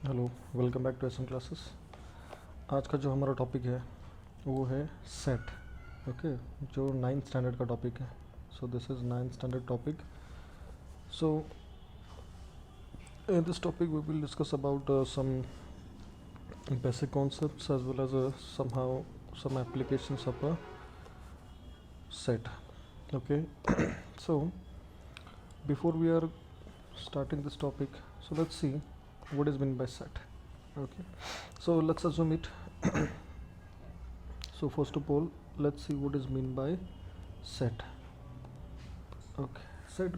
Hello, welcome back to SM classes. आज का जो हमारा टॉपिक है वो है सेट। ओके, जो नाइन्थ स्टैंडर्ड का टॉपिक है। So this is ninth standard topic. So in this topic we will discuss about some basic concepts as well as somehow some applications of a set. Okay. So before we are starting this topic, so let's see what is meant by set. Okay, so let's assume it. So first of all, let's see what is meant by set. Okay, set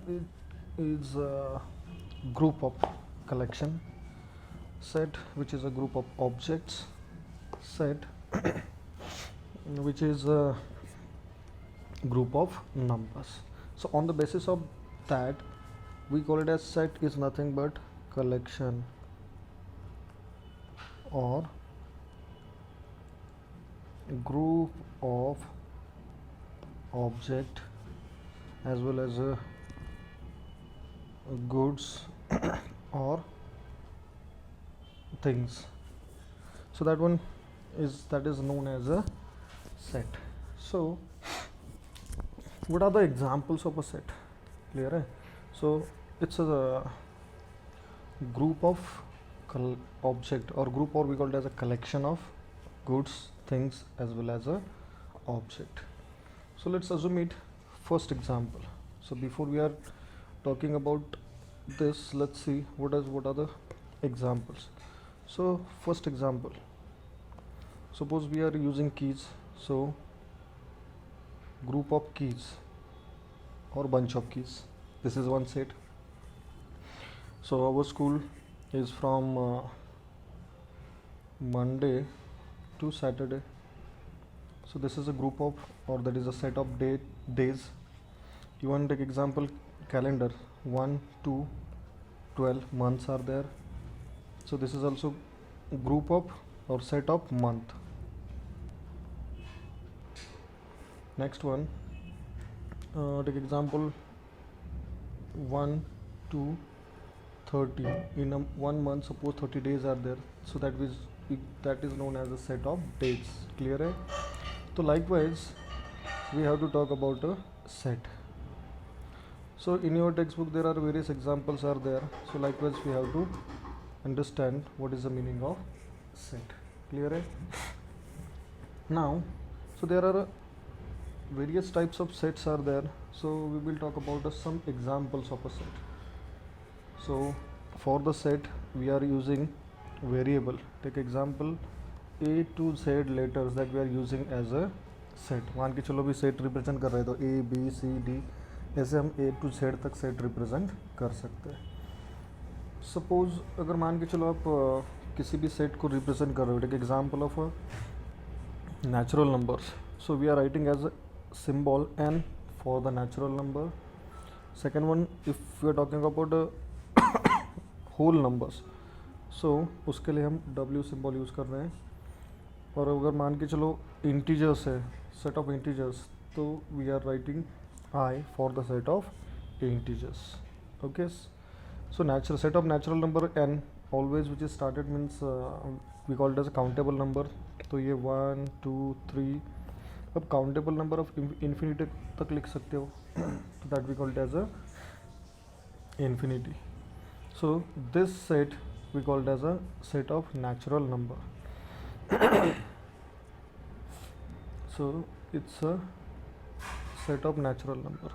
is a group of collection. Set which is a group of objects. Set which is a group of numbers. So on the basis of that, we call it as set is nothing but collection or group of object as well as goods or things. So that is known as a set. So what are the examples of a set? Clear hai? So it's a group of object or group, or we call it as a collection of goods, things as well as a object. So let's assume it. First example. So before we are talking about this, let's see what are the examples. So first example, suppose we are using keys. So group of keys or bunch of keys, this is one set. So our school is from Monday to Saturday. So this is a group of, or that is a set of days. You want to take example calendar, 1 to 12 months are there. So this is also group of or set of month. Next one, take example 1 to 30. In 1 month, suppose 30 days are there, so that is known as a set of days. Clear hai? So likewise we have to talk about a set. So in your textbook there are various examples are there. So likewise we have to understand what is the meaning of set. Clear hai? Now, so there are various types of sets are there. So we will talk about some examples of a set. So for the set we are using variable. Take example A to Z letters that we are using as a set. मान के चलो भी set represent कर रहे हैं तो A B C D ऐसे हम A to Z तक सेट रिप्रेजेंट कर सकते हैं. सपोज अगर मान के चलो आप किसी भी सेट को रिप्रेजेंट कर रहे हो. Take example of natural numbers. So we are writing as a symbol n for the natural number. Second one, if we are talking about whole numbers, so उसके लिए हम w symbol यूज़ कर रहे हैं. और अगर मान के चलो इंटीजर्स है, सेट ऑफ इंटीजर्स, तो we are writing I for the set of integers. Okay, so natural set of natural number n always which is started means we call it as a countable number. तो ये 1 2 3, अब countable number of infinity तक लिख सकते हो. तो that we call it as a infinity. So this set we called as a set of natural number. So it's a set of natural number.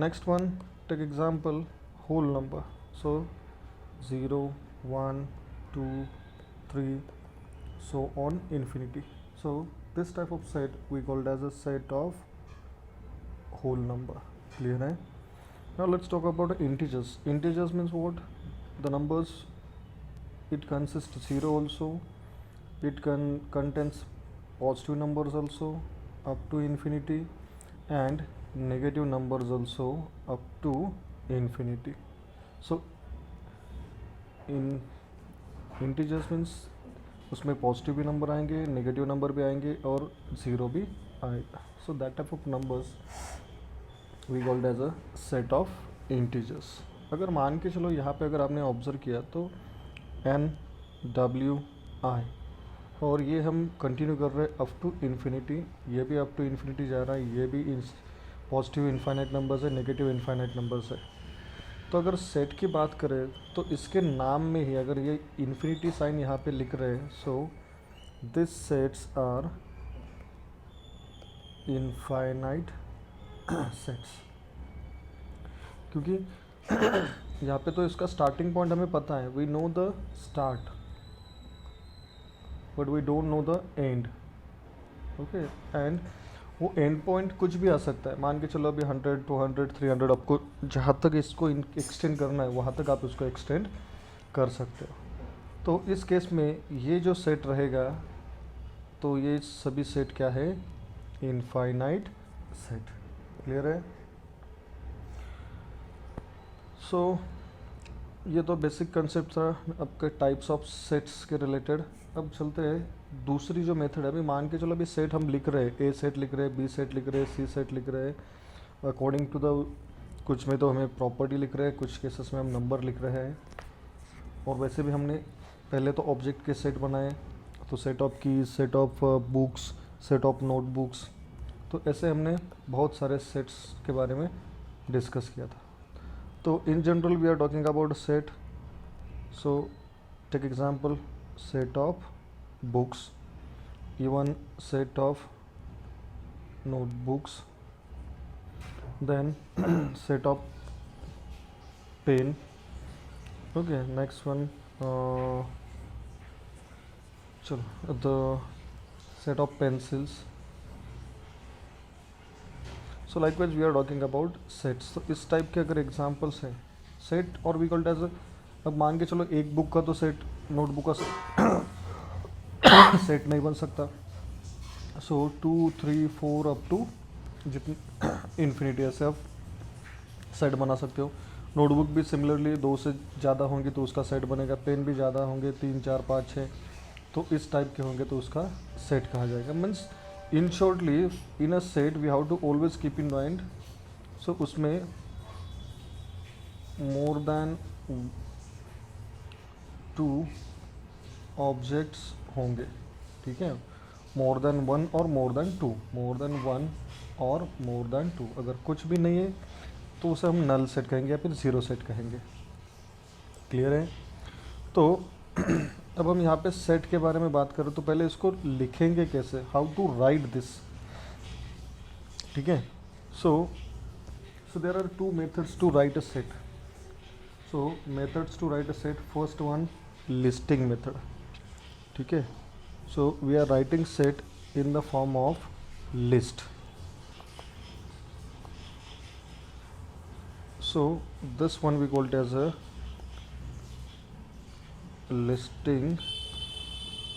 Next one, take example whole number. So 0 1 2 3 so on infinity. So this type of set we called as a set of whole number. Clear hai? Now let's talk about integers. Integers means what? The numbers, it consists 0 also, it contains positive numbers also up to infinity and negative numbers also up to infinity. So in integers means उसमें positive भी number आएंगे, negative number भी आएंगे और zero भी आएगा. So that type of numbers we called as a set of integers. अगर मान के चलो यहाँ पे अगर आपने ऑब्जर्व किया तो एन डब्ल्यू आई, और ये हम कंटिन्यू कर रहे हैं अप टू इन्फिनिटी। ये भी अप टू इन्फिनिटी जा रहा है, ये भी पॉजिटिव इनफाइनाइट नंबर्स है, नेगेटिव इनफाइनाइट नंबर्स है। तो अगर सेट की बात करें तो इसके नाम में ही अगर ये इन्फिनिटी साइन यहाँ पे लिख रहे हैं, so this sets are infinite sets, क्योंकि यहाँ पे तो इसका स्टार्टिंग पॉइंट हमें पता है, we know the start but we don't know the end. Okay, and वो एंड पॉइंट कुछ भी आ सकता है। मान के चलो अभी 100, 200, 300, आपको जहाँ तक इसको एक्सटेंड करना है वहाँ तक आप इसको एक्सटेंड कर सकते हो। तो इस केस में ये जो सेट रहेगा, तो ये सभी सेट क्या है, इनफाइनाइट सेट। क्लियर है? सो ये तो बेसिक कंसेप्ट था आपके टाइप्स ऑफ सेट्स के रिलेटेड। अब चलते हैं दूसरी जो मेथड है। अभी मान के चलो अभी सेट हम लिख रहे हैं, ए सेट लिख रहे हैं, बी सेट लिख रहे हैं, सी सेट लिख रहे हैं अकॉर्डिंग टू द, कुछ में तो हमें प्रॉपर्टी लिख रहे हैं, कुछ केसेस में हम नंबर लिख रहे हैं। और वैसे भी हमने पहले तो ऑब्जेक्ट के सेट बनाए, तो set of keys, set of books, set of notebooks, तो ऐसे हमने बहुत सारे सेट्स के बारे में डिस्कस किया था। तो in general we are talking about set, so take example set of books, even set of notebooks, then set of pen. Okay, next one, chalo, the set of pencils. So likewise we are talking about sets. तो इस type के अगर examples हैं set, और we called as, अब मान के चलो एक बुक का तो सेट, नोटबुक का सेट नहीं बन सकता। सो 2, 3, 4 अप टू जितनी इन्फिनिटी ऐसे आप सेट बना सकते हो। नोटबुक भी सिमिलरली 2 से ज़्यादा होंगी तो उसका सेट बनेगा, पेन भी ज़्यादा होंगे, 3, 4, 5, 6, तो इस टाइप के होंगे तो उसका सेट कहा जाएगा। Means in shortly in a set we have to always keep in mind, so उसमें मोर देन 2 ऑब्जेक्ट्स होंगे, ठीक है, मोर देन 1 और मोर देन 2, मोर देन 1 और मोर देन 2। अगर कुछ भी नहीं है तो उसे हम नल सेट कहेंगे या फिर ज़ीरो सेट कहेंगे। क्लियर है? तो अब हम यहाँ पे सेट के बारे में बात करें तो पहले इसको लिखेंगे कैसे, हाउ टू राइट दिस, ठीक है। So there are 2 methods to write a set. So methods to write a set, first one listing method, ठीक है। So we are writing set in the form of list. So this one we call it as a listing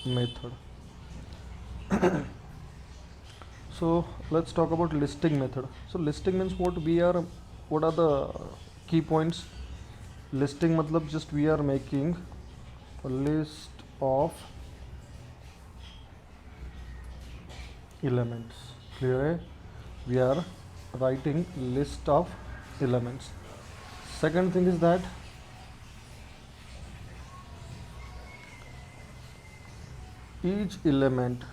method. So let's talk about listing method. So listing means what are the key points? Listing मतलब just we are making a list of elements. Clear है? We are writing list of elements. Second thing is that each element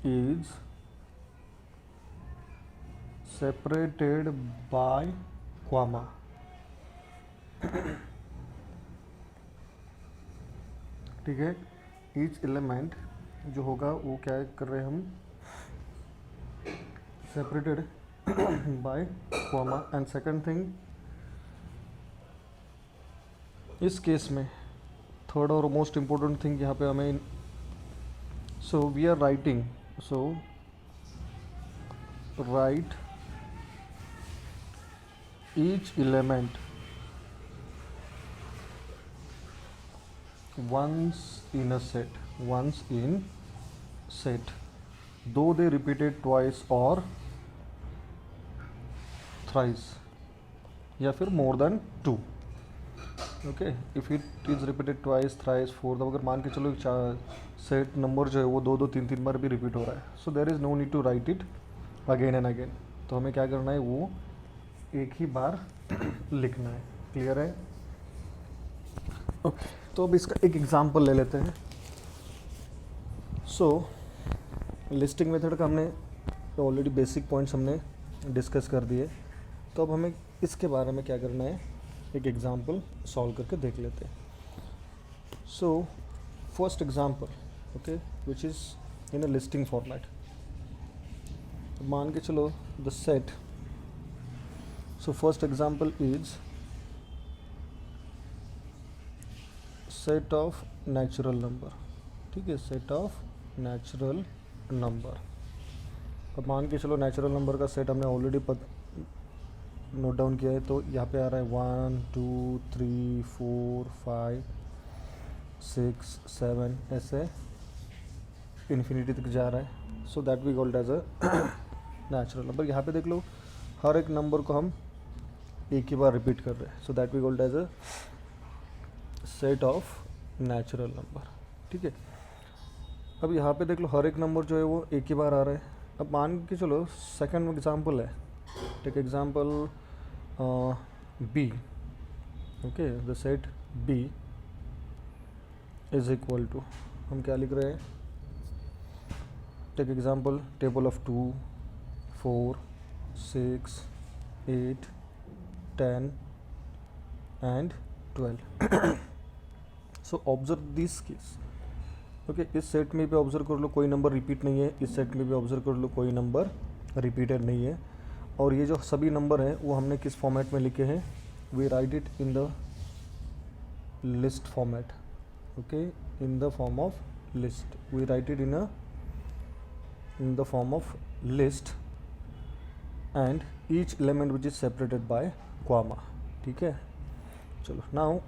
is separated by comma. ठीक है, each element जो होगा वो क्या कर रहे हैं हम, separated by comma. And second thing, इस केस में थर्ड और मोस्ट इम्पोर्टेंट थिंग यहाँ पे हमें, so we are writing, so write each element once in a set, once in set, though they repeated twice or thrice, या फिर more than 2. Okay, if it is repeated twice, thrice, fourth, अगर मान के चलो set number जो है वो 2, 3 बार भी रिपीट हो रहा है, so there is no need to write it again and again. तो हमें क्या करना है, वो एक ही बार लिखना है। क्लियर है? ओके, तो अब इसका एक एग्जांपल ले लेते हैं. सो लिस्टिंग मेथड का हमने ऑलरेडी बेसिक पॉइंट्स हमने डिस्कस कर दिए. तो अब हमें इसके बारे में क्या करना है, एक एग्जांपल सॉल्व करके देख लेते हैं. So first example, okay, which is in a listing format. मान के चलो the set. So first example is set of natural number. ठीक है, सेट ऑफ नेचुरल नंबर. अब मान के चलो नेचुरल नंबर का सेट हमने ऑलरेडी नोट डाउन किया है. तो यहाँ पे आ रहा है 1 2 3 4 5 6 7 ऐसे इन्फिनिटी तक जा रहा है. So that we called as a natural number. यहाँ पे देख लो, हर एक नंबर को हम एक ही बार रिपीट कर रहे हैं. So that we called as a set of natural number. ठीक है, अब यहाँ पे देख लो हर एक नंबर जो है वो एक ही बार आ रहा है. अब मान के चलो सेकंड एग्जांपल है. Take example B. Okay, the set B is equal to, हम क्या लिख रहे हैं, take example table of 2 4 6 8 10 and 12. So observe this case. Okay, इस सेट में भी ऑब्जर्व कर लो कोई नंबर रिपीट नहीं है, इस सेट में भी ऑब्जर्व कर लो कोई नंबर रिपीटेड नहीं है. और ये जो सभी नंबर हैं वो हमने किस फॉर्मेट में लिखे हैं, we write it in the list format. Okay, in the form of list, we write it in the form of list and each element which is separated by comma. ठीक है, चलो नाउ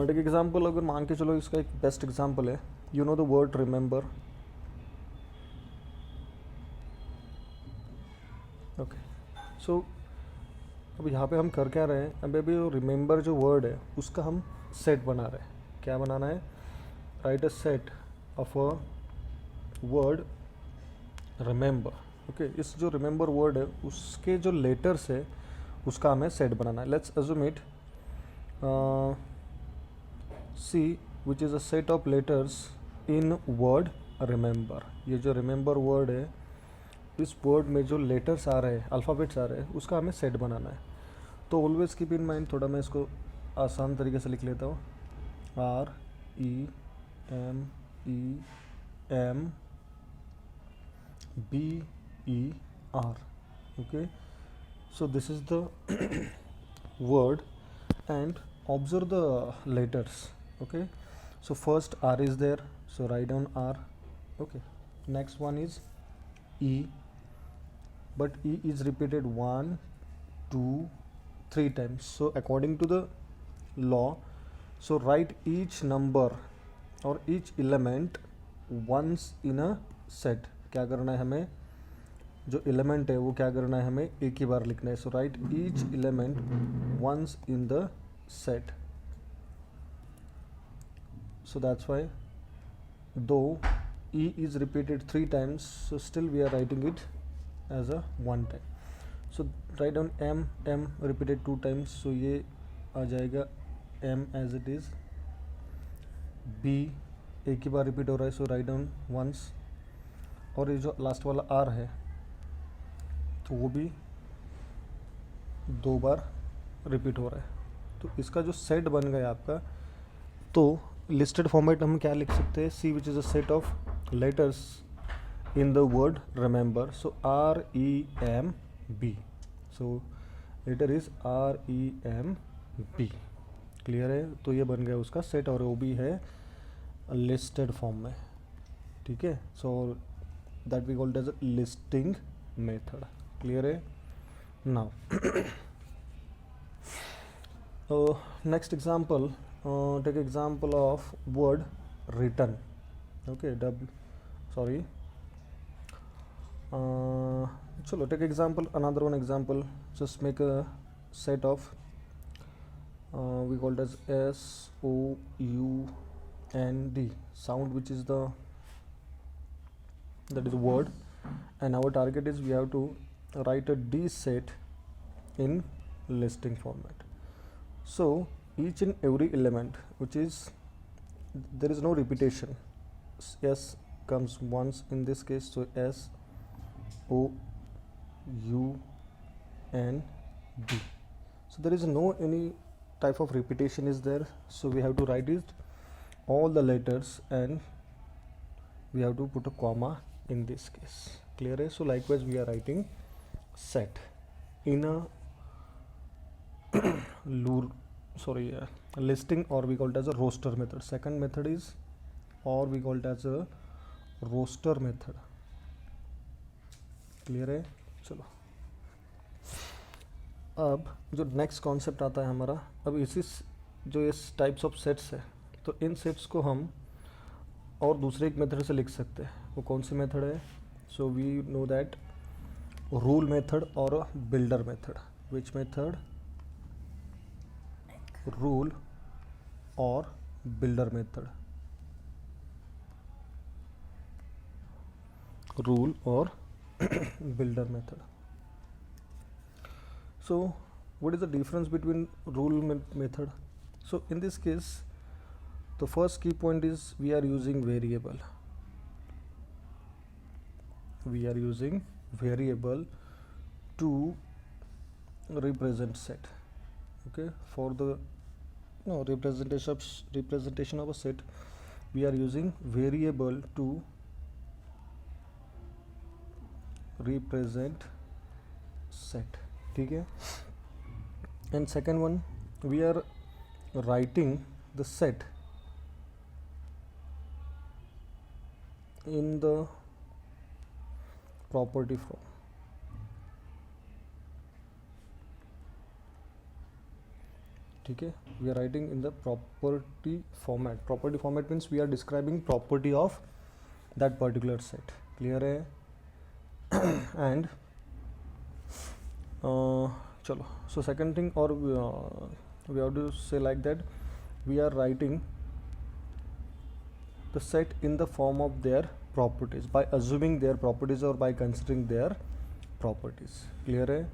टेक एग्जांपल. अगर मान के चलो इसका एक best example है, you know the word remember. Okay, so अब यहाँ पे हम कर क्या रहे हैं, अभी रिमेंबर जो वर्ड है उसका हम सेट बना रहे हैं. क्या बनाना है, right a set of a word remember. Okay, इस जो रिमेंबर वर्ड है उसके जो लेटर्स है उसका हमें सेट बनाना है. Let's assume it C which is a set of letters in word remember. ये जो रिमेंबर वर्ड है, इस वर्ड में जो लेटर्स आ रहे हैं, अल्फ़ाबेट्स आ रहे हैं, उसका हमें सेट बनाना है. तो ऑलवेज कीप इन माइंड, थोड़ा मैं इसको आसान तरीके से लिख लेता हूँ. R E M E M B E R. Okay, so this is the word and observe the letters. Okay, so first R is there, so write down R. Okay, next one is E, but E is repeated 1 2 3 times. So according to the law, so write each number or each element once in a set. क्या करना है हमें, जो element है वो क्या करना है, हमें एक ही बार लिखना है. So write each element once in the set. So that's why दो E is repeated 3 times, so still we are writing it as a one time. So write down M repeated 2 times, so ये आ जाएगा M as it is. B एक ही बार repeat हो रहा है, so write down once. और ये जो last वाला R है तो वो भी 2 बार रिपीट हो रहा है. तो इसका जो सेट बन गया आपका, तो लिस्टेड फॉर्मेट हम क्या लिख सकते हैं, C which is a set of letters in the word remember. So REMB, so letter is REMB. Clear है, तो ये बन गया उसका सेट और वो भी है लिस्टेड फॉर्म में. ठीक है, so that we called as a listing method. Clear है. Now next example, take example of word return. Okay, chalo take example, another one example. Just make a set of we call it as SOUND sound, which is that is word, and our target is we have to write a D set in listing format. So each and every element which is, there is no repetition, S comes once in this case, so S O U N D. So there is no any type of repetition is there, so we have to write it all the letters and we have to put a comma in this case. Clear है? So likewise we are writing set in a listing, or we call it as a roster method. Second method is, or we call it as a roster method. Clear है? चलो अब जो next concept आता है हमारा, अब इसी जो इस टाइप्स ऑफ सेट्स है, तो इन सेट्स को हम और दूसरे एक मेथड से लिख सकते हैं. वो कौन सी मेथड है? So we know that rule method और builder method. Which method? Rule और बिल्डर मेथड. रूल और builder method. So what is the difference between rule method? So in this case the first key point is we are using variable. We are using variable to represent set. Okay, for the representation of a set we are using variable to represent set. ठीक है. And second one, we are writing the set in the property form. ठीक है. We are writing in the property format. Property format means we are describing property of that particular set. Clear है? And chalo, so second thing, or we have to say like that we are writing the set in the form of their properties by assuming their properties or by considering their properties. Clear hai?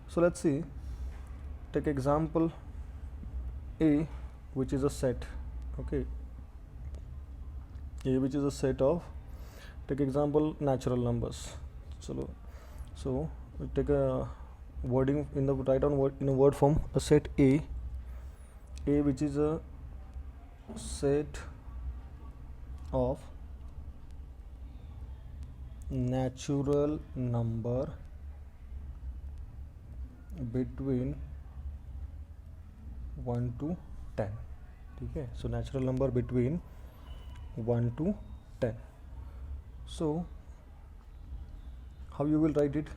So let's see, take example A, which is a set. Okay, A which is a set of, take example natural numbers. So we take a wording in the write down word in a word form, a set A which is a set of natural number between 1 to 10. ठीक है. So natural number between 1 to 10. So how you will write it?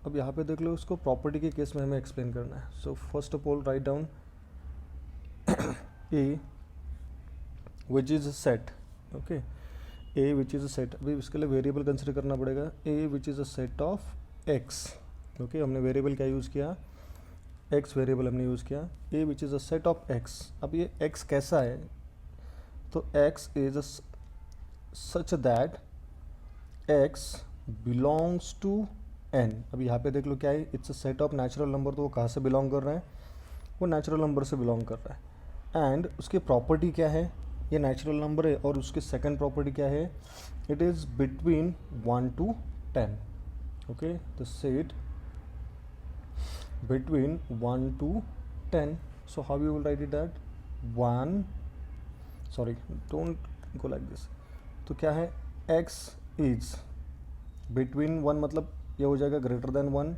अब यहाँ पे देख लो, इसको property के case में हमें एक्सप्लेन करना है. So first of all write down A which is a set. Okay, A which is a set. अभी इसके लिए वेरिएबल कंसिडर करना पड़ेगा. A which is a set of x. Okay, हमने वेरिएबल क्या यूज़ किया? एक्स वेरिएबल हमने use किया. A which is a set of x. अब ये एक्स कैसा है? तो x is such that x belongs to n. अब यहाँ पे देख लो क्या है? It's a set of natural number. तो वो कहाँ से बिलोंग कर रहा है? वो नेचुरल नंबर से बिलोंग कर रहा है. एंड उसकी प्रॉपर्टी क्या है? ये नेचुरल नंबर है. और उसकी सेकंड प्रॉपर्टी क्या है? It is between 1 to 10. Okay, the set between 1 to 10. So how you will write it that? 1, sorry don't go like this. तो क्या है? x इज बिटवीन 1, मतलब ये हो जाएगा greater than 1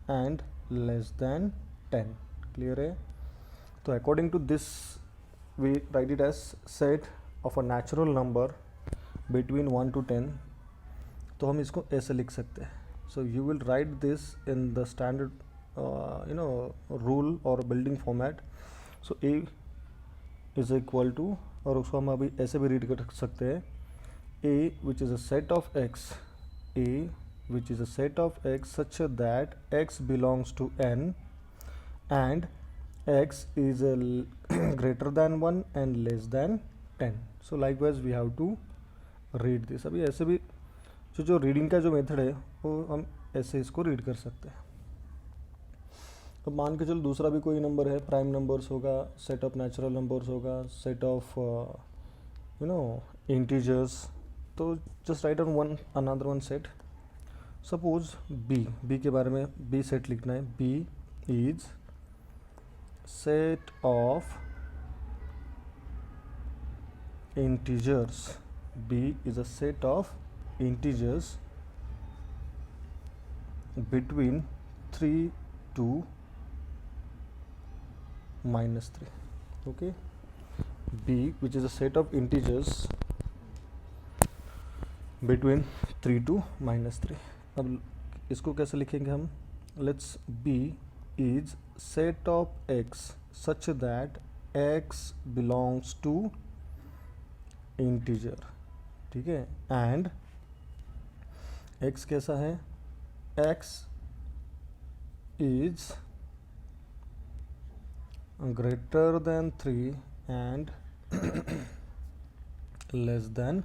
and less than 10. Clear है? तो according to this we write it as set of a natural number between 1 to 10. तो हम इसको ऐसे लिख सकते हैं. So you will write this in the standard rule और building format. So A is equal to, और उसको हम अभी ऐसे भी रीड कर सकते हैं, A which is a set of x. A which is a set of x such that x belongs to n and x is greater than 1 and less than 10. So likewise we have to read this. अभी ऐसे भी जो reading का जो method है वो हम ऐसे इसको रीड कर सकते हैं. अब मान के चलो दूसरा भी कोई नंबर है, प्राइम नंबर्स होगा, सेट ऑफ नेचुरल नंबर्स होगा, set of you know integers, तो just write on one another one set. Suppose B के बारे में बी सेट लिखना है. B is set of integers. B is a set of integers between 3 to -3. Okay, B, which is a set of integers between 3 to -3. अब इसको कैसे लिखेंगे हम? Let's B is set of x such that x belongs to integer. ठीक है, and x कैसा है? x is greater then 3 and less then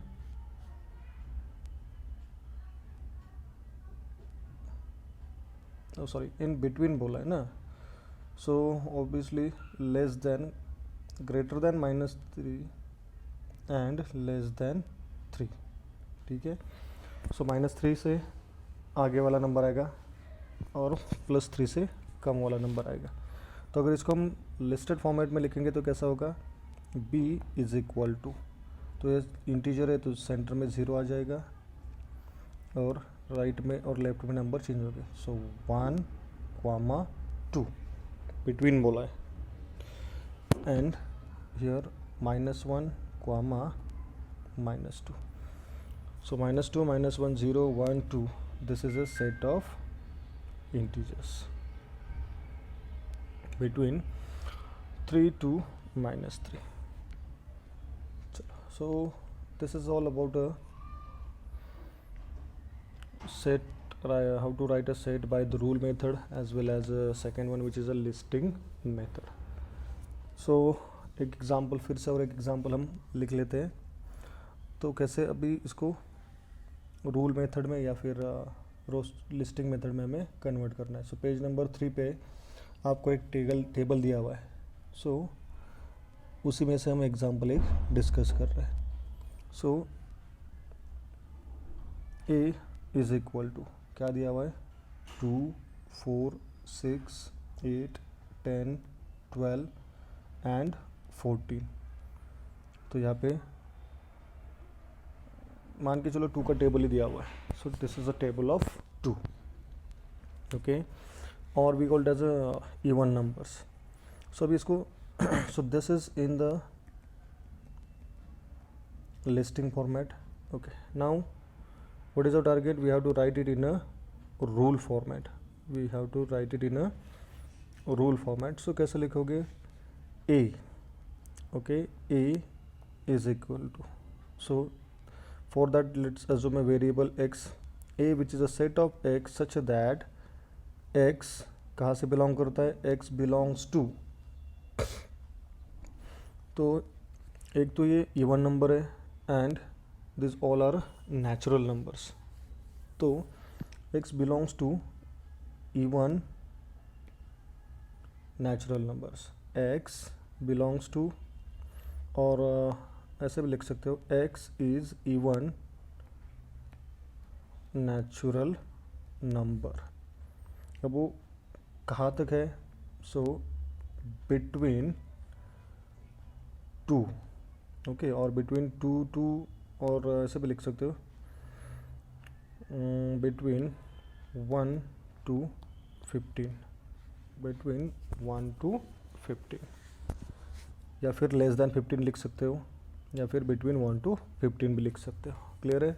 sorry in between बोला है ना, so obviously less than, greater than -3 and less then 3. ठीक है, सो -3 से आगे वाला नंबर आएगा और +3 से कम वाला नंबर आएगा. तो अगर इसको हम लिस्टेड फॉर्मेट में लिखेंगे तो कैसा होगा? b इज इक्वल टू, तो ये इंटीजर है तो सेंटर में 0 आ जाएगा और राइट में और लेफ्ट में नंबर चेंज हो गए. सो 1, 2 बिटवीन बोला है, and here -1, -2. So -2, -1, 0, 1, 2. This is a set of integers between 3 to -3. So this is all about a set, how to write a set by the rule method, as well as a second one which is a listing method. So एक example फिर से और एक example हम लिख लेते हैं. तो कैसे अभी इसको रूल मेथड में या फिर लिस्टिंग मेथड में हमें कन्वर्ट करना है. सो पेज नंबर 3 पे आपको एक टेबल दिया हुआ है. सो उसी में से हम एग्ज़ाम्पल एक डिस्कस कर रहे हैं. सो ए इज़ इक्वल टू क्या दिया हुआ है? 2, 4, 6, 8, 10, 12 एंड 14. तो यहाँ पे मान के चलो 2 का टेबल ही दिया हुआ है. So this is a table of 2. Okay, और we called as even numbers. So अभी इसको so this is in the listing format. Okay, now what is our target? We have to write it in a rule format. We have to write it in a rule format. So कैसे लिखोगे? ए. Okay, a is equal to, so for that let's assume a variable x, a which is a set of x such that x कहाँ से belong करता है? x belongs to, तो एक तो ये इवन नंबर है and this all are natural numbers. तो x belongs to even natural numbers, x belongs to, और ऐसे भी लिख सकते हो x is even natural number. अब वो कहाँ तक है? So between 2. ओके, और बिटवीन 2 और ऐसे भी लिख सकते हो बिटवीन 1 to 15, बिटवीन 1 to 15, या फिर लेस दैन 15 लिख सकते हो, या फिर बिटवीन 1 to 15 भी लिख सकते हो. क्लियर है?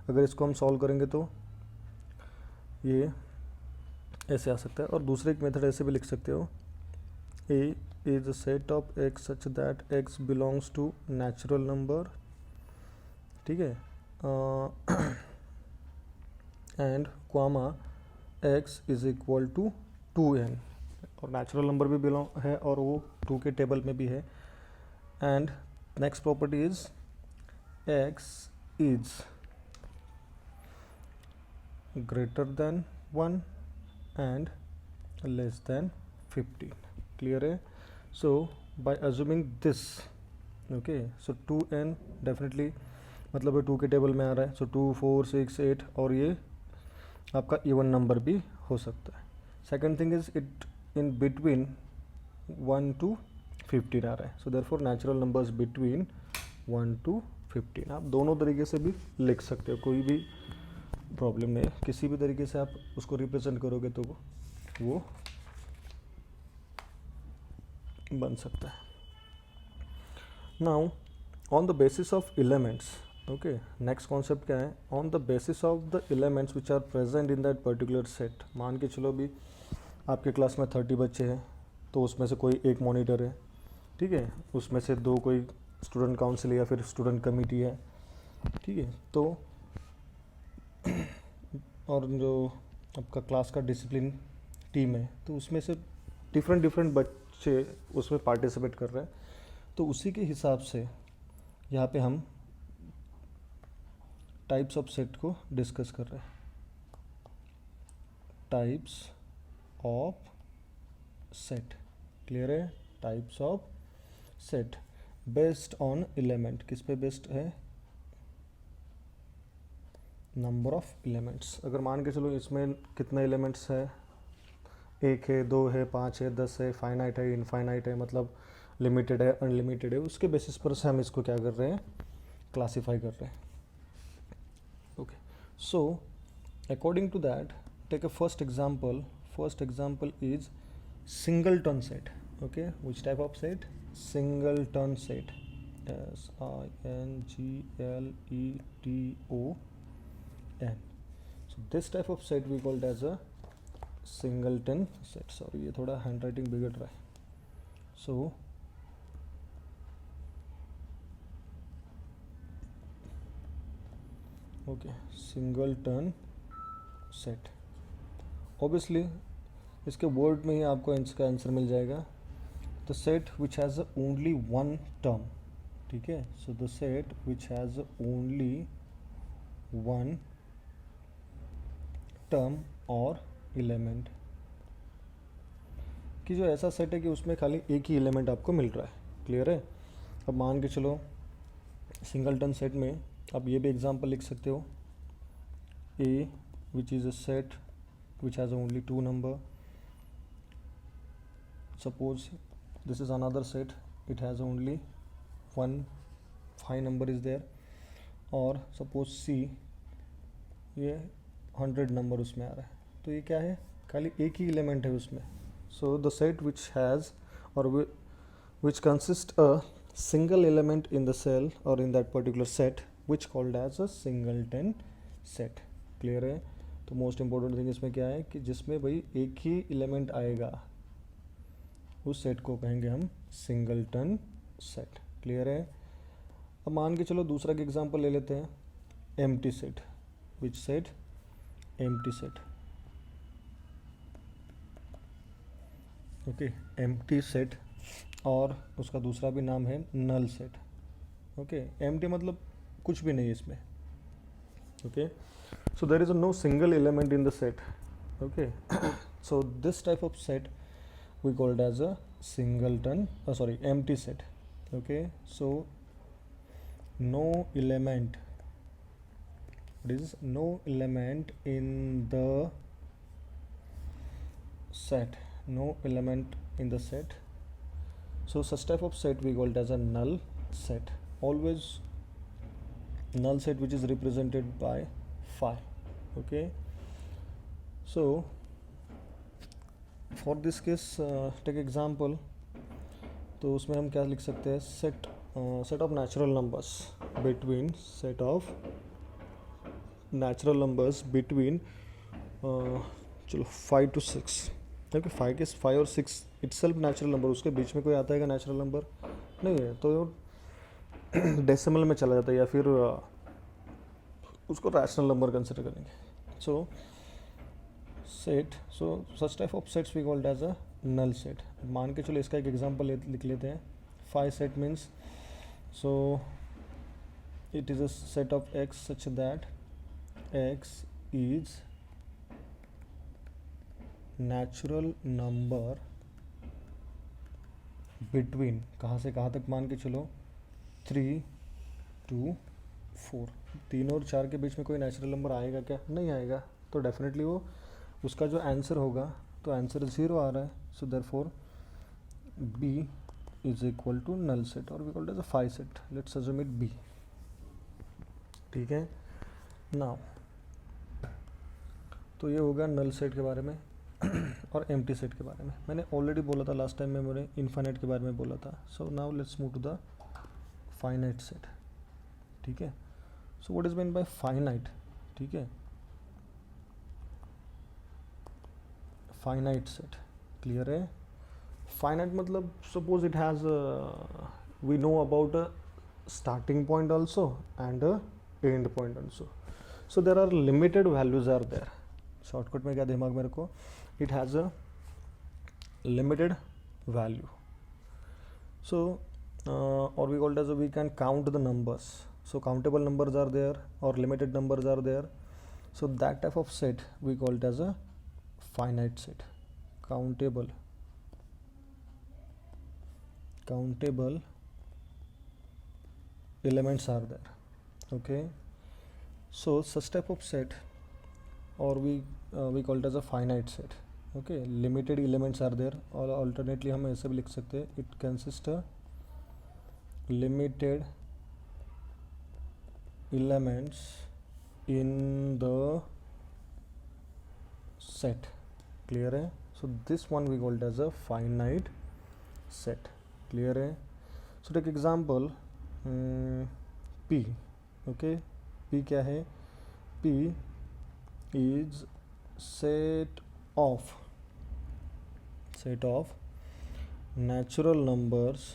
अगर इसको हम सॉल्व करेंगे तो ये ऐसे आ सकता है. और दूसरे एक मेथड ऐसे भी लिख सकते हो, A is a set of x such that x belongs to natural number. ठीक है, and comma x is equal to 2n, और नेचुरल नंबर भी बिलोंग है और वो 2 के टेबल में भी है. And next property is x is greater than 1 and less than 15. Clear है? So by assuming this, okay, so 2n definitely मतलब 2 के टेबल में आ रहा है, सो 2 4 6 8 और ये आपका इवन नंबर भी हो सकता है. Second thing is it in between 1 to 15 आ रहा है, so therefore natural numbers between 1 to 15. आप दोनों तरीके से भी लिख सकते हो, कोई भी प्रॉब्लम नहीं है, किसी भी तरीके से आप उसको रिप्रेजेंट करोगे तो वो बन सकता है. Now on the basis of elements, okay, next concept क्या है, on the basis of the elements which are present in that particular set. मान के चलो भी आपके क्लास में 30 बच्चे हैं, तो उसमें से कोई एक मॉनिटर है, ठीक है, उसमें से 2 कोई स्टूडेंट काउंसिल या फिर स्टूडेंट कमेटी है, ठीक है, तो और जो आपका क्लास का डिसिप्लिन टीम है, तो उसमें से डिफरेंट बच्चे उसमें पार्टिसिपेट कर रहे हैं, तो उसी के हिसाब से यहाँ पे हम टाइप्स ऑफ सेट को डिस्कस कर रहे हैं. टाइप्स ऑफ सेट, क्लियर है? Types of set based on element, किस पे बेस्ड है? Number of elements. अगर मान के चलो इसमें कितने एलिमेंट्स है, 1 है, 2 है, 5 है, 10 है, फाइनाइट है, इनफाइनाइट है, मतलब लिमिटेड है, अनलिमिटेड है, उसके बेसिस पर से हम इसको क्या कर रहे हैं, क्लासीफाई कर रहे हैं. Okay, so according to that take a first example. First example is singleton set. Okay, which type of set? Singleton set. SINGLETON. so this type of set we called as a singleton set. sorry ये थोड़ा handwriting बिगड़ रहा है. so okay, singleton set. obviously इसके word में ही आपको इसका answer मिल जाएगा. the set which has only one term, ठीक है, so the set which has only one term और एलिमेंट, कि जो ऐसा सेट है कि उसमें खाली एक ही एलिमेंट आपको मिल रहा है. क्लियर है? अब मान के चलो सिंगलटन सेट में आप ये भी एग्जांपल लिख सकते हो, A which is a set which has only 2 number. Suppose this is another set, it has only 5 number is there. और सपोज सी, ये 100 नंबर उसमें आ रहा है, तो ये क्या है, खाली एक ही एलिमेंट है उसमें. So the set which has और which consist a single element in the cell और in that particular set which called as a singleton set. Clear है? तो मोस्ट इंपॉर्टेंट थिंग इसमें क्या है कि जिसमें भाई एक ही एलिमेंट आएगा उस सेट को कहेंगे हम सिंगलटन सेट. क्लियर है? अब मान के चलो दूसरा का एग्जांपल ले लेते हैं, empty set. Which set? Empty set. Okay, empty set, और उसका दूसरा भी नाम है नल सेट. ओके, एम्प्टी मतलब कुछ भी नहीं है इसमें. Okay, so there is no single element in the set. Okay, so this type of set we called as a singleton, empty set. Okay, so no element, it is no element in the set, no element in the set, so such type of set we called as a null set. Always null set which is represented by phi. Okay, so for this case take example, तो उसमें हम क्या लिख सकते हैं, set of natural numbers between set of natural numbers between चलो 5 to 6. Okay, 5 और 6 itself natural number, उसके बीच में कोई आता है क्या नेचुरल नंबर? नहीं है, तो डेसिमल में चला जाता है या फिर उसको रैशनल नंबर कंसिडर करेंगे. So set, so such type of sets we called as a null set. मान के चलो इसका एक एग्जांपल लिख लेते हैं. 5 set means, so it is a set of x such that x is natural number between, कहाँ से कहाँ तक मान के चलो, 3 2 4, 3 और 4 के बीच में कोई नेचुरल नंबर आएगा क्या? नहीं आएगा, तो डेफिनेटली वो उसका जो आंसर होगा, तो आंसर 0 आ रहा है. So therefore B is equal to null set और we called as a phi set. Let's assume it be. ठीक है. नाउ तो ये होगा नल सेट के बारे में और एम्प्टी सेट के बारे में. मैंने ऑलरेडी बोला था लास्ट टाइम में, मैंने इनफाइनाइट के बारे में बोला था. So now let's move to the finite set. ठीक है. So what is mean by finite? ठीक है, फाइनाइट सेट क्लियर है. फाइनाइट मतलब suppose it has we know about a starting point also and a end point also. So there are limited values are there. Shortcut में क्या दिमाग में रखो, it has a limited value. So or we call it as we can count the numbers. So countable numbers are there or limited numbers are there. So that type of set we call it as a finite set. Countable elements are there. Okay, so such type of set or we call it as a finite set. Okay, limited elements are there or alternately हम ऐसे भी लिख सकते हैं, it consists a limited elements in the set. Clear है. So this one we call it as a finite set. Clear है. So take example P. Okay, P क्या है? P is set of natural numbers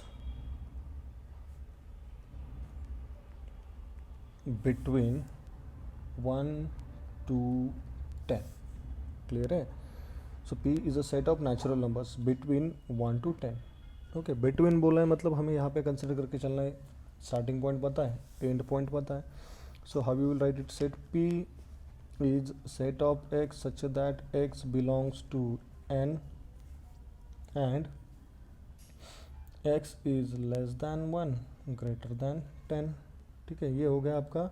between 1 to 10. Clear है. So P is a set of natural numbers between 1 to 10. Okay, between बोला है मतलब हमें यहाँ पे कंसिडर करके चलना है. स्टार्टिंग पॉइंट पता है, एंड पॉइंट पता है. So how you will write it? Set P is set of x such that x belongs to N and x is less than 1 greater than 10. ठीक है, ये हो गया आपका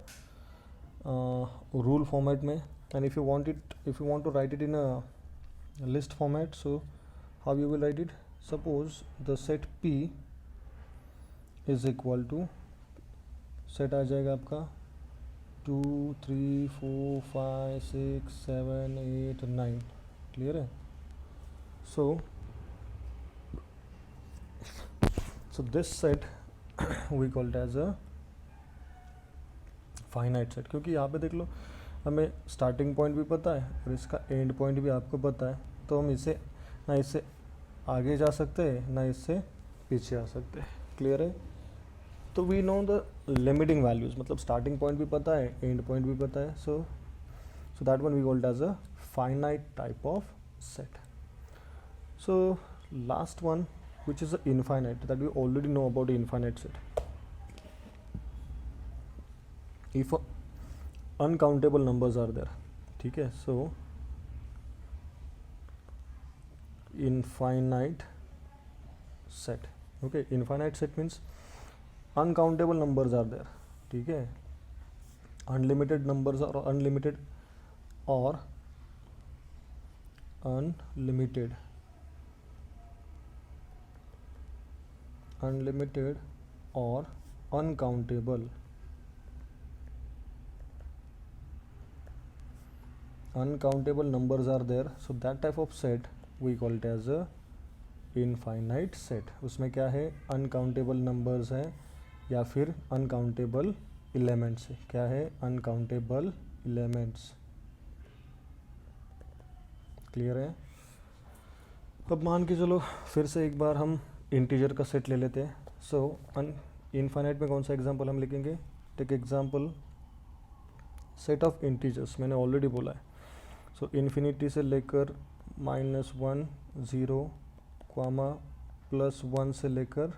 रूल फॉर्मेट में. And if you want to write it in a list format, so how you will write it? Suppose the set P is equal to, set आ जाएगा आपका 2 3 4 5 6 7 8 9. क्लियर है. So this set we called as a finite set, क्योंकि यहाँ पे देख लो हमें starting point भी पता है और इसका एंड पॉइंट भी आपको पता है. तो हम इसे ना इससे आगे जा सकते हैं ना इससे पीछे आ सकते हैं. क्लियर है. तो we know the limiting values, मतलब स्टार्टिंग पॉइंट भी पता है, एंड पॉइंट भी पता है. So that one we called as a finite type of set. So last one which is a infinite, that we already know about infinite set. If uncountable numbers are there. ठीक है. सो infinite set. Okay, infinite set means uncountable numbers are there. ठीक है. unlimited numbers or unlimited or unlimited or uncountable numbers are there. So that type of set we call it as a infinite set. उसमें क्या है? Uncountable numbers हैं या फिर uncountable elements है. क्या है? Uncountable elements. क्लियर है. अब मान के चलो फिर से एक बार हम इंटीजर का सेट ले लेते हैं. सो इनफाइनाइट में कौन सा एग्जांपल हम लिखेंगे? Take example set of integers. मैंने ऑलरेडी बोला है. सो इन्फिनिटी से लेकर -1 0 कॉमा +1 से लेकर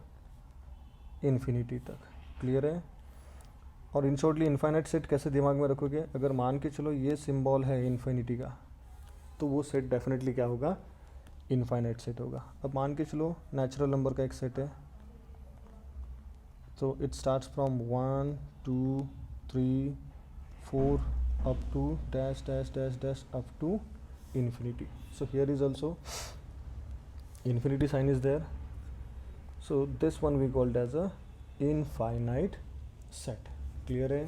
इन्फिनिटी तक. क्लियर है. और इन शॉर्टली इनफाइनाइट सेट कैसे दिमाग में रखोगे? अगर मान के चलो ये सिंबल है इन्फिनिटी का, तो वो सेट डेफिनेटली क्या होगा? इनफाइनाइट सेट होगा। अब मान के चलो नेचुरल नंबर का एक सेट है, तो it starts from 1 2 3 4 up to dash dash dash dash up to infinity. So here is also infinity sign is there, so this one we called as a infinite set. Clear है?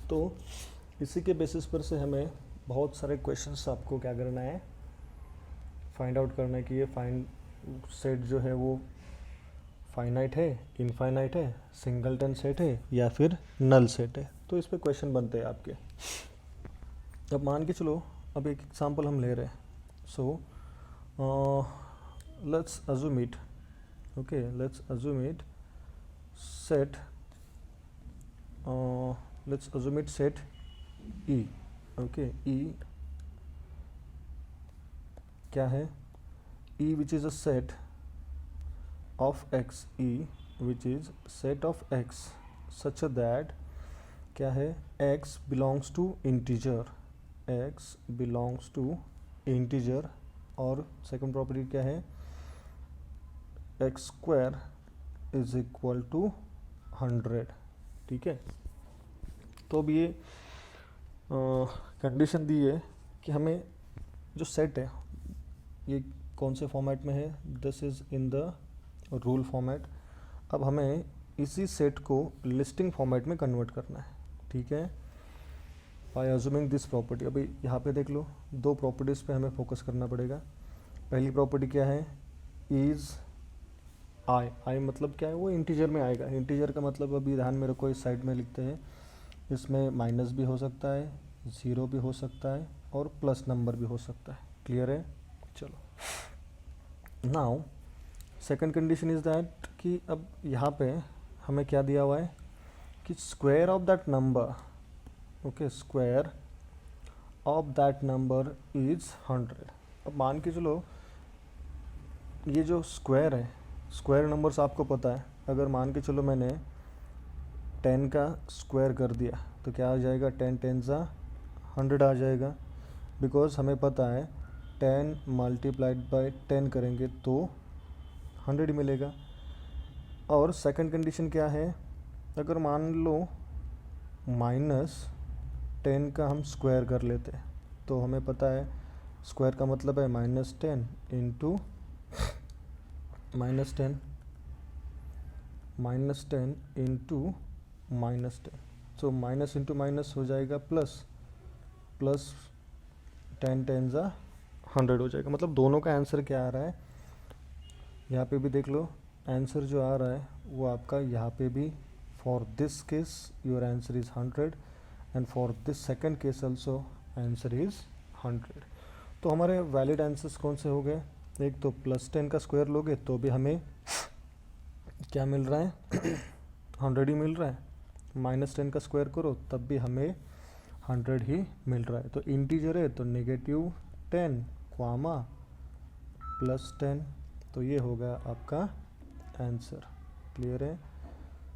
तो इसी के basis पर से हमें बहुत सारे questions आपको क्या करना है, फाइंड आउट करना है कि ये फाइंड सेट जो है वो फाइनाइट है, इनफाइनाइट है, सिंगलटन सेट है या फिर नल सेट है। तो इस पे क्वेश्चन बनते हैं आपके। अब मान के चलो अब एक एग्जांपल हम ले रहे हैं। So let's assume it, okay let's assume it set, let's assume it set E, okay E क्या है, E which is a set of x, e which is set of x such that क्या है, x belongs to integer, x belongs to integer, और second property क्या है, x square is equal to 100। ठीक है, तो अब ये कंडीशन दी है कि हमें जो सेट है ये कौन से फॉर्मेट में है, this is in the rule format. अब हमें इसी सेट को लिस्टिंग फॉर्मेट में कन्वर्ट करना है। ठीक है, बाय अज्यूमिंग दिस प्रॉपर्टी। अभी यहाँ पे देख लो, दो प्रॉपर्टीज़ पे हमें फोकस करना पड़ेगा। पहली प्रॉपर्टी क्या है, इज़ आई, आई मतलब क्या है, वो इंटीजर में आएगा। इंटीजर का मतलब अभी ध्यान में रखो, इस साइड में लिखते हैं, इसमें माइनस भी हो सकता है, ज़ीरो भी हो सकता है और प्लस नंबर भी हो सकता है। क्लियर है? चलो now second condition is that कि अब यहाँ पे हमें क्या दिया हुआ है कि square of that number, okay square of that number is 100। अब मान के चलो ये जो स्क्वायर है, स्क्वायर नंबर्स आपको पता है, अगर मान के चलो मैंने 10 का स्क्वायर कर दिया तो क्या आ जाएगा, 10 10 ज़ा 100 आ जाएगा, बिकॉज हमें पता है 10 मल्टीप्लाइड बाय 10 करेंगे तो 100 मिलेगा। और सेकंड कंडीशन क्या है, अगर मान लो -10 का हम स्क्वायर कर लेते हैं तो हमें पता है स्क्वायर का मतलब है -10 into -10 into -10, so minus into minus हो जाएगा प्लस, प्लस 10 10 ज़ा 100 हो जाएगा। मतलब दोनों का आंसर क्या आ रहा है, यहाँ पे भी देख लो आंसर जो आ रहा है वो आपका यहाँ पे भी, for this case your answer is 100 and for this second case also answer is 100। तो हमारे वैलिड आंसर्स कौन से हो गए, एक तो +10 का स्क्वायर लोगे तो भी हमें क्या मिल रहा है 100 ही मिल रहा है, -10 का स्क्वायर करो तब भी हमें 100 ही मिल रहा है। तो इंटीजर है तो -10 क्वामा +10, तो ये होगा आपका आंसर। क्लियर है?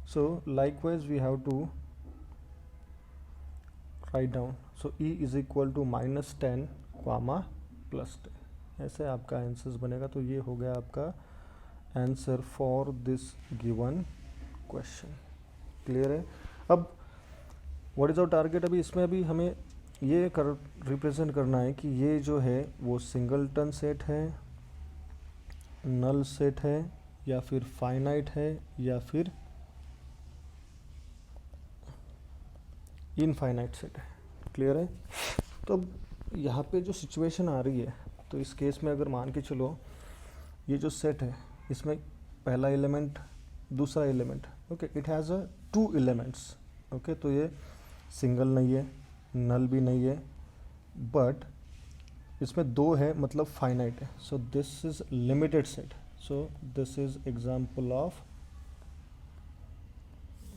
So likewise we have to write down, so E is equal to -10 comma +10, ऐसे आपका आंसर बनेगा। तो ये हो गया आपका answer for this given question. Clear है? अब व्हाट इज़ आवर टारगेट, अभी इसमें अभी हमें ये रिप्रेजेंट करना है कि ये जो है वो सिंगलटन सेट है, नल सेट है या फिर फाइनाइट है या फिर इनफाइनाइट सेट है। क्लियर है? तो अब यहाँ पे जो सिचुएशन आ रही है, तो इस केस में अगर मान के चलो ये जो सेट है इसमें पहला एलिमेंट दूसरा element, okay it has a 2 elements, okay तो ये सिंगल नहीं है, नल भी नहीं है, बट इसमें 2 है मतलब फाइनाइट है। So this is limited set, so this is example of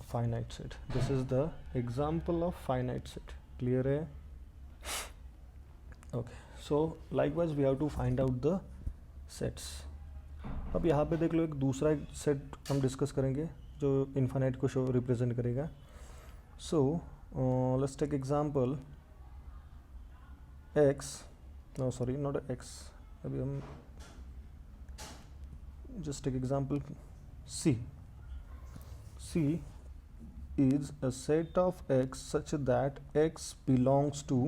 finite set, this is the example of finite set. Clear है? Okay, so likewise we have to find out the sets. अब यहाँ पे देख लो एक दूसरा set हम discuss करेंगे जो इन्फाइनाइट को शो रिप्रेजेंट करेगा। So let's take example x, no sorry not x, अभी हम just take example C. C is a set of x such that x belongs to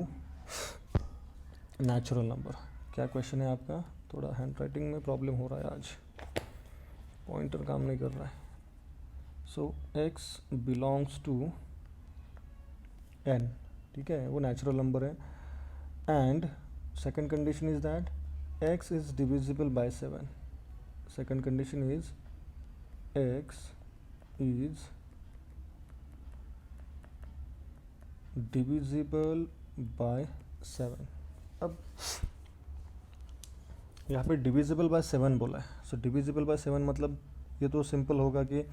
natural number. क्या question है आपका? थोड़ा हैंड राइटिंग में problem हो रहा है आज, पॉइंटर काम नहीं कर रहा है. सो x बिलोंग्स टू n, ठीक है, वो नेचुरल नंबर है. And second condition is that x is divisible by 7. Second condition is x is divisible by 7. अब यहाँ पे डिविजिबल बाय 7 बोला है. सो डिविजिबल बाय 7 मतलब ये तो सिंपल होगा कि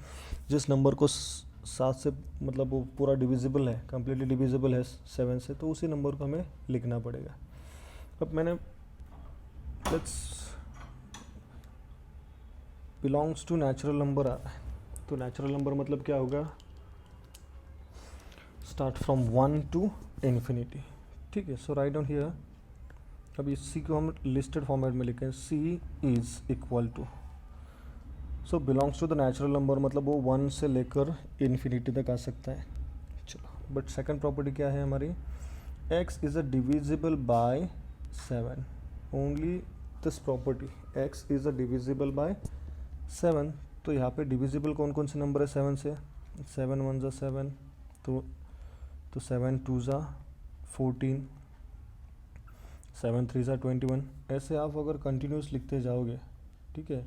जिस नंबर को 7 से मतलब वो पूरा डिविजिबल है, कम्प्लीटली डिविजिबल है 7 से, तो उसी नंबर को हमें लिखना पड़ेगा. अब मैंने let's belongs to natural number आ रहा है, तो नेचुरल नंबर मतलब क्या होगा? स्टार्ट फ्रॉम 1 टू इन्फिनिटी, ठीक है. So write down here. अब इस सी को हम लिस्टेड फॉर्मेट में लिखें. C is equal to, so belongs to the natural number मतलब वो 1 से लेकर इन्फिनिटी तक आ सकता है. चलो, बट सेकंड प्रॉपर्टी क्या है हमारी? x is a divisible by 7. Only this property, x is a divisible by 7. तो यहाँ पे डिविजिबल कौन कौन से नंबर है 7 से? 7 1 ज़ा 7, तो 7 2 ज़ा 14, 7 3 ज़ा 21. ऐसे आप अगर कंटिन्यूस लिखते जाओगे, ठीक है,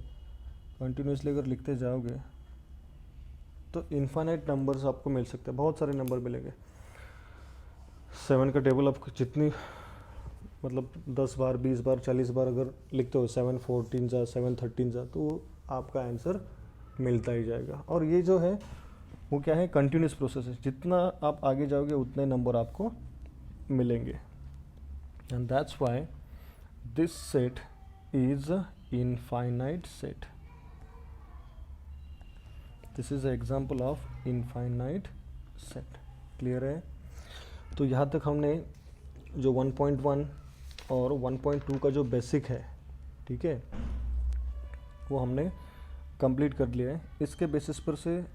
कंटिन्यूसली अगर लिखते जाओगे तो इन्फाइनाइट नंबर्स आपको मिल सकते हैं, बहुत सारे नंबर मिलेंगे. 7 का टेबल आपको जितनी मतलब 10 बार 20 बार 40 बार अगर लिखते हो, 7 14 ज़ा 7 13 ज़ा, तो आपका आंसर मिलता ही जाएगा. और ये जो है वो क्या है? कंटिन्यूस प्रोसेस है. जितना आप आगे जाओगे उतने नंबर आपको मिलेंगे. And that's why this set is a infinite set. This is a example of infinite set. Clear है? तो यहाँ तक हमने जो 1.1 और 1.2 का जो बेसिक है, ठीक है, वो हमने कंप्लीट कर लिया है. इसके बेसिस पर से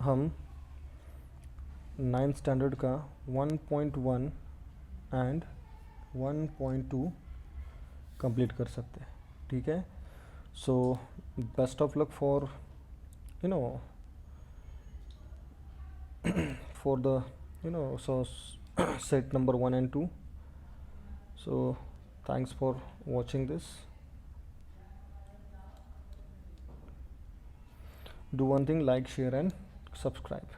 हम 9th स्टैंडर्ड का 1.1 एंड 1.2 कंप्लीट कर सकते हैं, ठीक है. So best of luck for for the so set number 1 and 2. So thanks for watching this. Do one thing, like, share and subscribe.